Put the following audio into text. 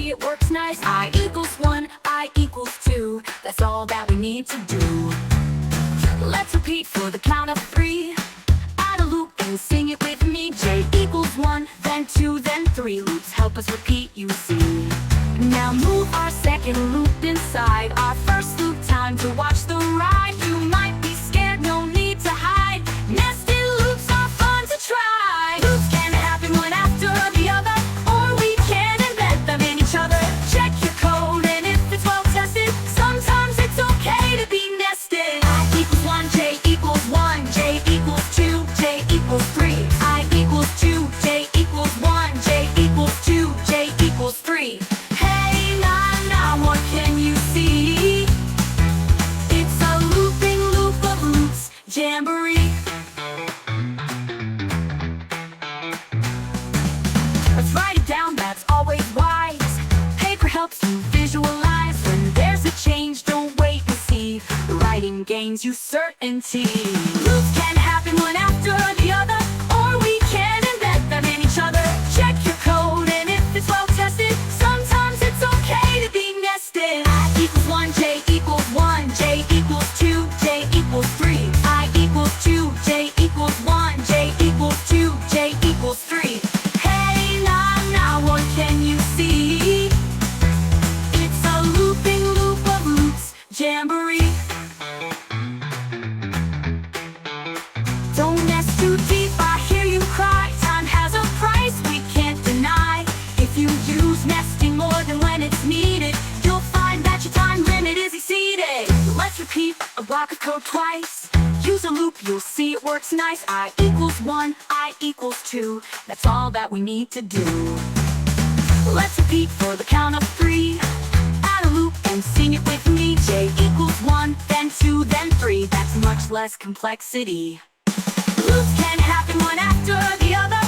see it works nice. I equals 1, I equals 2. That's all that we need to do. Let's repeat for the count of 3. Add a loop and sing it with me. J equals 1, then 2, then 3. Loops help us repeat, you see. Now move our second loop inside our first loop. Time to watch the ride. You might be scared, no need to hide. Nested loops are fun to try. Loops can happen one after the other, or we can embed them in each other. Check your code, and if it's well tested, sometimes it's okay to be nested. I equals 1, J equals 1, J equals 2, J equals 3. I equals 2, J equals 1, J equals 2, J equals 3. Hey, now, what can you see? It's a looping loop of loops, jamboree. Let's write it down, that's always wise. Paper helps you visualize. When there's a change, don't wait and see. Writing gains you certainty. Loops can happen one after the other, or we can embed them in each other. Check your code, and if it's well tested, sometimes it's okay to be nested. I equals 1, J equals 1, J equals 2, J equals 3. I equals 2, J equals 1, J equals 2, J equals 3. Hey, now, what can you see? It's a looping loop of loops, jamboree. Don't nest too deep, I hear you cry. Time has a price we can't deny. If you use nesting more than when it's needed, you'll find that your time limit is exceeded. Let's repeat a block of code twice. Use a loop, you'll see it works nice. I equals 1, I equals 2. That's all that we need to do. Let's repeat for the count of 3. Add a loop and sing it with me. J equals 1, then 2, then 3. That's much less complexity. Loops can happen one after the other,